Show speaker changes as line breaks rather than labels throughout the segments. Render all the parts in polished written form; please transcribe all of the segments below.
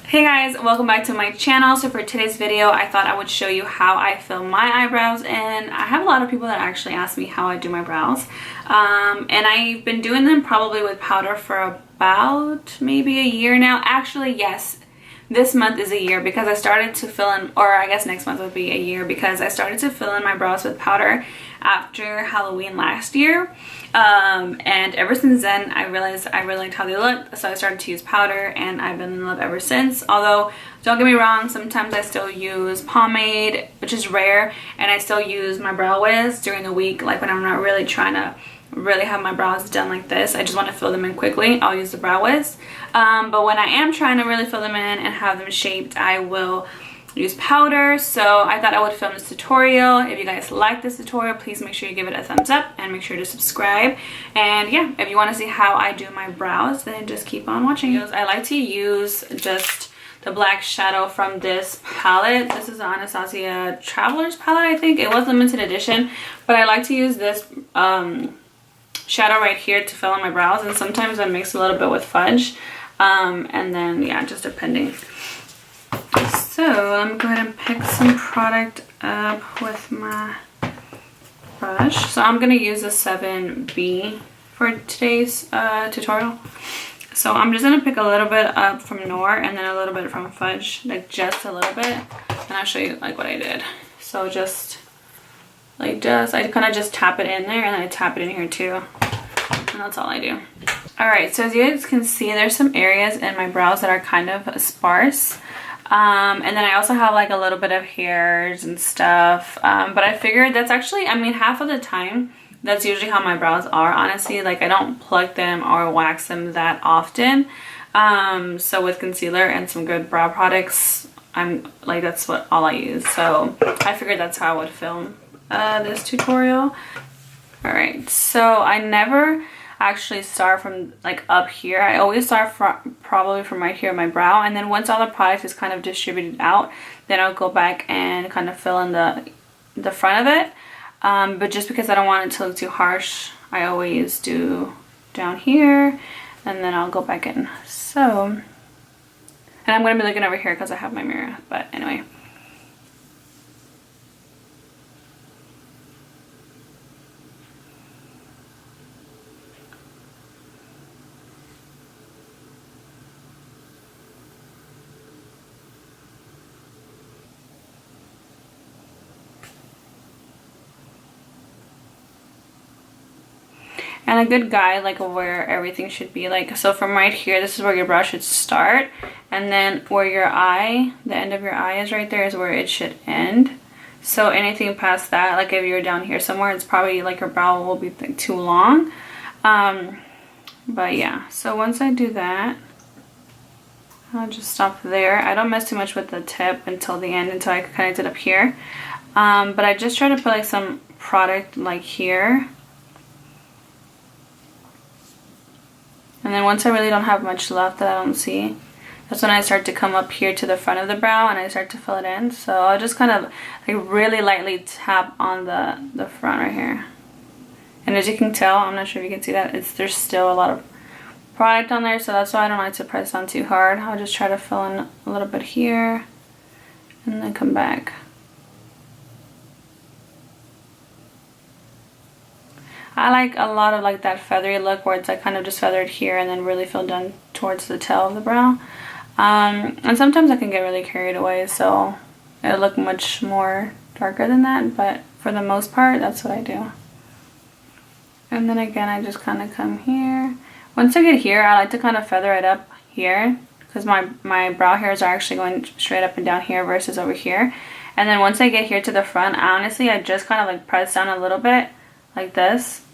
Hey guys, welcome back to my channel. So for today's video, I thought I would show you how I film my eyebrows, and I have a lot of people that actually ask me how I do my brows. And I've been doing them probably with powder for about maybe a year now. Actually, yes, this month is a year because I started to fill in, or I guess next month would be a year because I started to fill in my brows with powder after Halloween last year. And ever since then I realized I really liked how they looked, so I started to use powder and I've been in love ever since. Although don't get me wrong, sometimes I still use pomade, which is rare, and I still use my brow wiz during the week, like when I'm not really trying to really have my brows done like this. I just want to fill them in quickly. I'll use the brow wiz. But when I am trying to really fill them in and have them shaped, I will use powder. So I thought I would film this tutorial. If you guys like this tutorial, please make sure you give it a thumbs up and make sure to subscribe. And yeah, if you want to see how I do my brows, then just keep on watching. I like to use just the black shadow from this palette. This is the Anastasia Traveler's palette, I think. It was limited edition, but I like to use this shadow right here to fill in my brows, and sometimes I mix a little bit with fudge. And then yeah, just depending. So let me go ahead and pick some product up with my brush. So I'm going to use a 7B for today's tutorial. So I'm just going to pick a little bit up from Noir and then a little bit from Fudge, like just a little bit. And I'll show you like what I did. So just like this, I kind of just tap it in there and then I tap it in here too. And that's all I do. Alright, so as you guys can see, there's some areas in my brows that are kind of sparse. And then I also have like a little bit of hairs and stuff, but I figured that's actually, I mean, half of the time that's usually how my brows are, honestly. Like I don't pluck them or wax them that often. So with concealer and some good brow products, I'm like, that's what all I use. So I figured that's how I would film this tutorial. All right, so I never actually start from like up here. I always start from probably from right here in my brow, and then once all the product is kind of distributed out, then I'll go back and kind of fill in the front of it. But just because I don't want it to look too harsh, I always do down here, and then I'll go back in. So, and I'm going to be looking over here because I have my mirror, but anyway. And a good guide like where everything should be, like, so from right here, this is where your brow should start, and then where your eye, the end of your eye is right there, is where it should end. So anything past that, like if you're down here somewhere, it's probably like your brow will be like too long. But yeah, so once I do that, I'll just stop there. I don't mess too much with the tip until the end, until I connect it up here. But I just try to put like some product like here. And then once I really don't have much left that I don't see, that's when I start to come up here to the front of the brow and I start to fill it in. So I'll just kind of like really lightly tap on the front right here. And as you can tell, I'm not sure if you can see that, there's still a lot of product on there, so that's why I don't like to press on too hard. I'll just try to fill in a little bit here and then come back. I like a lot of like that feathery look where it's like kind of just feathered here and then really filled down towards the tail of the brow. And sometimes I can get really carried away, so it'll look much more darker than that, but for the most part, that's what I do. And then again, I just kind of come here. Once I get here, I like to kind of feather it up here because my brow hairs are actually going straight up and down here versus over here. And then once I get here to the front, honestly, I just kind of like press down a little bit like this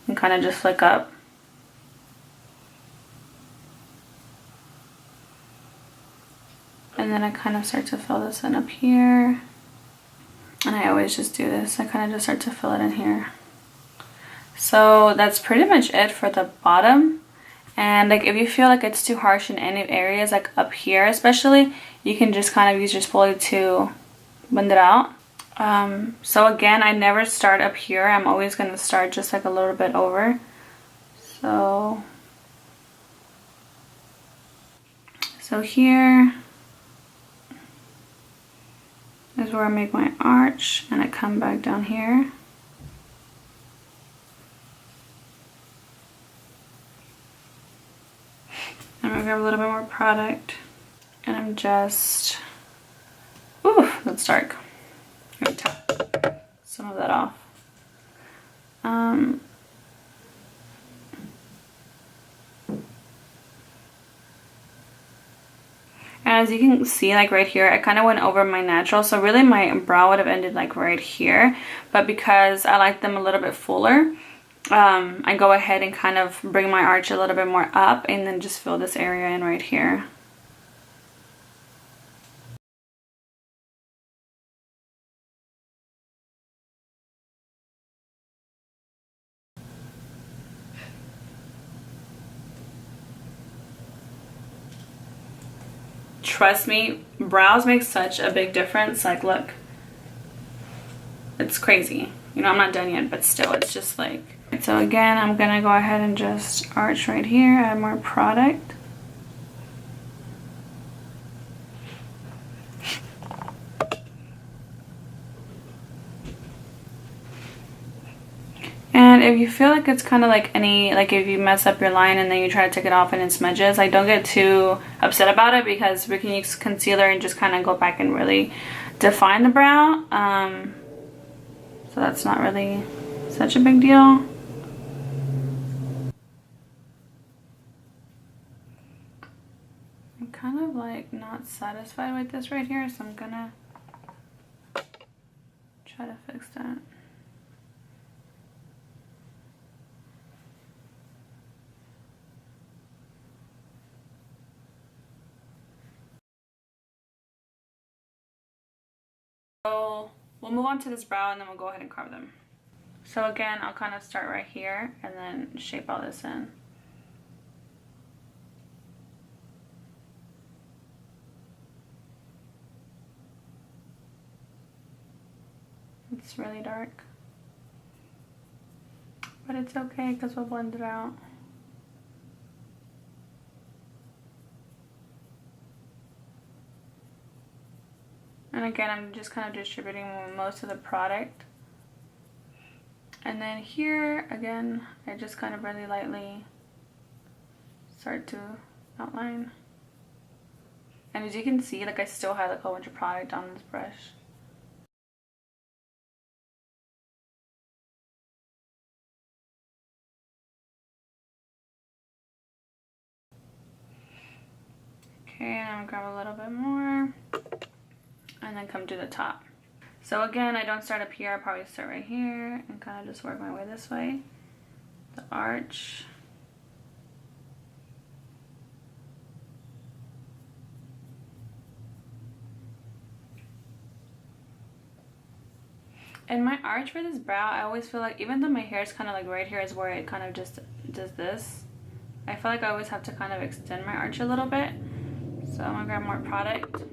and kind of just flick up. And then I kind of start to fill this in up here. And I always just do this. I kind of just start to fill it in here. So that's pretty much it for the bottom. And like if you feel like it's too harsh in any areas, like up here especially, you can just kind of use your spoolie to blend it out. So again, I never start up here. I'm always going to start just like a little bit over. So So here is where I make my arch, and I come back down here. I'm gonna grab a little bit more product, and I'm just, ooh, that's dark. I'm gonna tap some of that off. And as you can see, like right here, I kind of went over my natural, so really my brow would have ended like right here, but because I like them a little bit fuller, I go ahead and kind of bring my arch a little bit more up and then just fill this area in right here. Trust me, brows make such a big difference. Like, look, it's crazy. You know, I'm not done yet, but still, it's just like, so again, I'm gonna go ahead and just arch right here, add more product. And if you feel like it's kind of like any, like if you mess up your line and then you try to take it off and it smudges, like don't get too upset about it, because we can use concealer and just kind of go back and really define the brow. So that's not really such a big deal. I'm kind of like not satisfied with this right here, so I'm gonna try to fix that. So we'll move on to this brow and then we'll go ahead and carve them. So again, I'll kind of start right here and then shape all this in. It's really dark, but it's okay because we'll blend it out. And again, I'm just kind of distributing most of the product. And then here, again, I just kind of really lightly start to outline. And as you can see, like I still have like a whole bunch of product on this brush. Okay, and I'm gonna grab a little bit more and then come to the top. So again, I don't start up here, I probably start right here and kind of just work my way this way. The arch. And my arch for this brow, I always feel like, even though my hair is kind of like right here is where it kind of just does this, I feel like I always have to kind of extend my arch a little bit. So I'm gonna grab more product.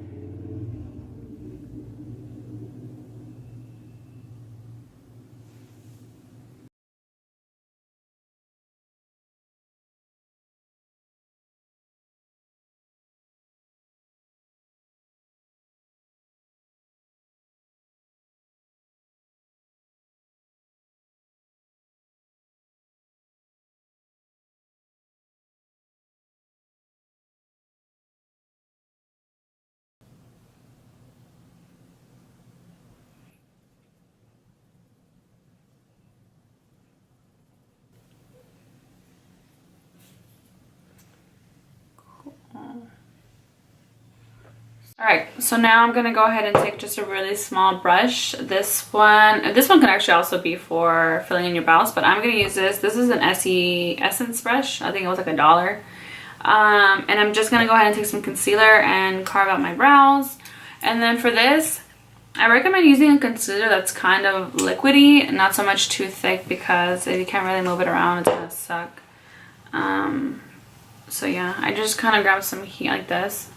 Alright, so now I'm gonna go ahead and take just a really small brush. This one can actually also be for filling in your brows, but I'm gonna use this. This is an Essie Essence brush. I think it was like $1. And I'm just gonna go ahead and take some concealer and carve out my brows. And then for this, I recommend using a concealer that's kind of liquidy, not so much too thick, because if you can't really move it around, it's gonna suck. So yeah, I just kind of grab some heat like this.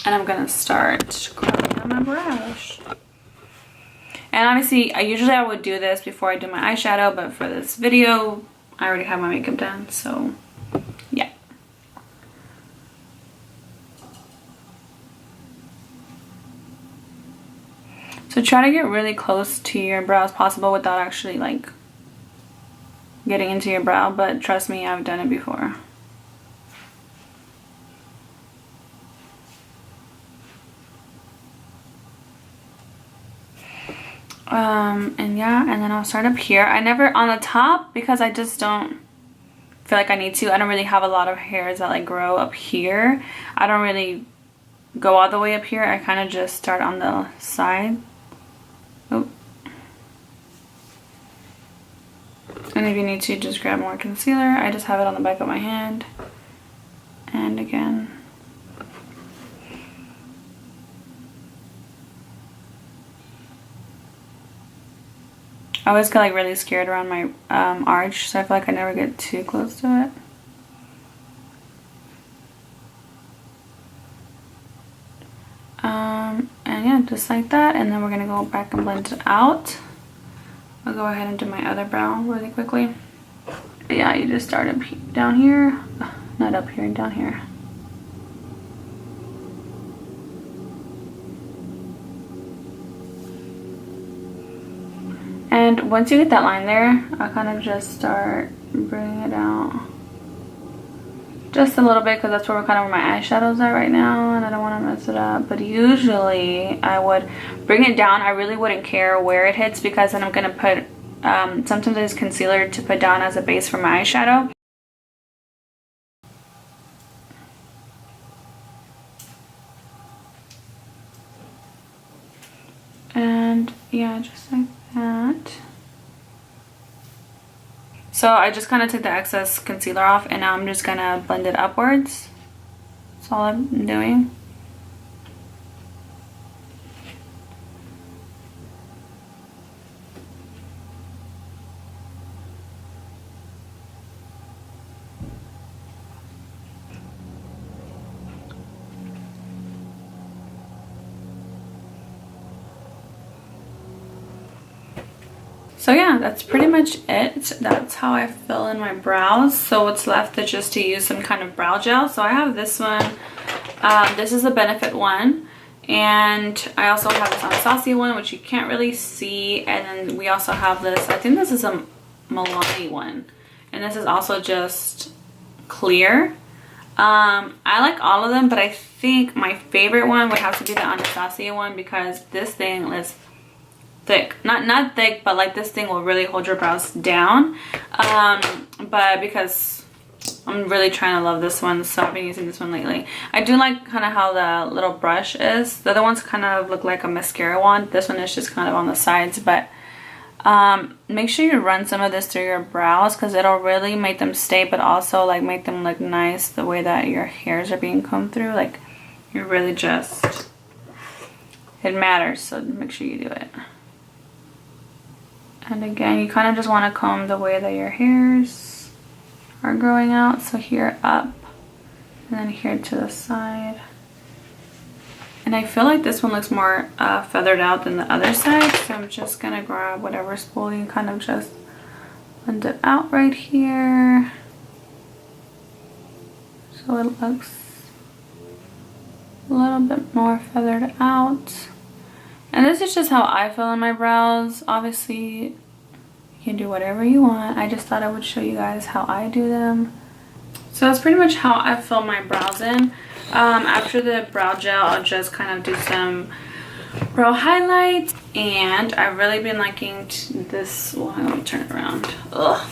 And I'm gonna start carving on my brush. And obviously, I would do this before I do my eyeshadow, but for this video, I already have my makeup done, so yeah. So try to get really close to your brow as possible without actually like getting into your brow, but trust me, I've done it before. And yeah, and then I'll start up here. I never on the top because I just don't feel like I need to. I don't really have a lot of hairs that like grow up here. I don't really go all the way up here. I kind of just start on the side. Oh. And if you need to, just grab more concealer. I just have it on the back of my hand. And again. I always get like really scared around my arch, so I feel like I never get too close to it. And yeah, just like that. And then we're gonna go back and blend it out. I'll go ahead and do my other brow really quickly. But yeah, you just start up down here, not up here, down here. And once you get that line there, I kind of just start bringing it out just a little bit, because that's where we're kind of where my eyeshadows are right now, and I don't want to mess it up. But usually I would bring it down. I really wouldn't care where it hits, because then I'm going to put sometimes I use concealer to put down as a base for my eyeshadow. And yeah, just like that. So I just kind of took the excess concealer off, and now I'm just gonna blend it upwards. That's all I'm doing. So yeah, that's pretty much it. That's how I fill in my brows. So what's left is just to use some kind of brow gel. So I have this one. This is a Benefit one. And I also have this Anastasia one, which you can't really see. And then we also have this, I think this is a Milani one. And this is also just clear. I like all of them, but I think my favorite one would have to be the Anastasia one, because this thing is thick. Not thick, but like this thing will really hold your brows down. But because I'm really trying to love this one, so I've been using this one lately. I do like kind of how the little brush is. The other ones kind of look like a mascara wand. This one is just kind of on the sides, but make sure you run some of this through your brows, because it'll really make them stay, but also like make them look nice the way that your hairs are being combed through. Like, you really just, it matters, so make sure you do it. And again, you kind of just want to comb the way that your hairs are growing out. So here up, and then here to the side. And I feel like this one looks more feathered out than the other side. So I'm just going to grab whatever spool and kind of just blend it out right here. So it looks a little bit more feathered out. And this is just how I fill in my brows. Obviously, you can do whatever you want. I just thought I would show you guys how I do them. So that's pretty much how I fill my brows in. After the brow gel, I'll just kind of do some brow highlights. And I've really been liking this. Well, let me turn it around. Ugh.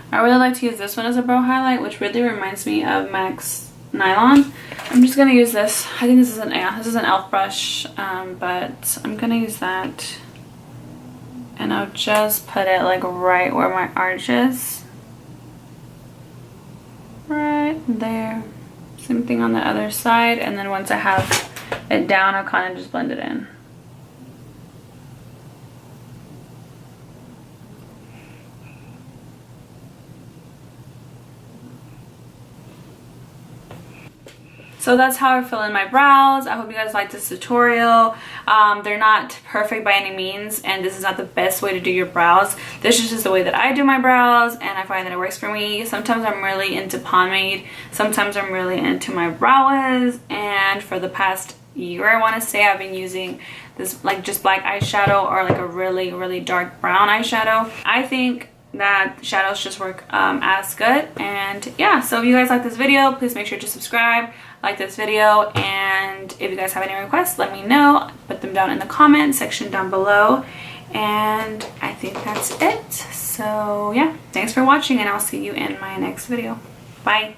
I really like to use this one as a brow highlight, which really reminds me of MAC's Nylon. I'm just gonna use this. I think this is an e.l.f. brush, but I'm gonna use that, and I'll just put it like right where my arch is, right there. Same thing on the other side, and then once I have it down, I'll kind of just blend it in. So that's how I fill in my brows. I hope you guys liked this tutorial. They're not perfect by any means, and this is not the best way to do your brows. This is just the way that I do my brows, and I find that it works for me. Sometimes I'm really into pomade. Sometimes I'm really into my brow wiz, and for the past year, I want to say, I've been using this like just black eyeshadow or like a really dark brown eyeshadow. I think that shadows just work as good. And yeah, so if you guys like this video, please make sure to subscribe, like this video, and if you guys have any requests, let me know. Put them down in the comment section down below. And I think that's it. So yeah, thanks for watching, and I'll see you in my next video. Bye.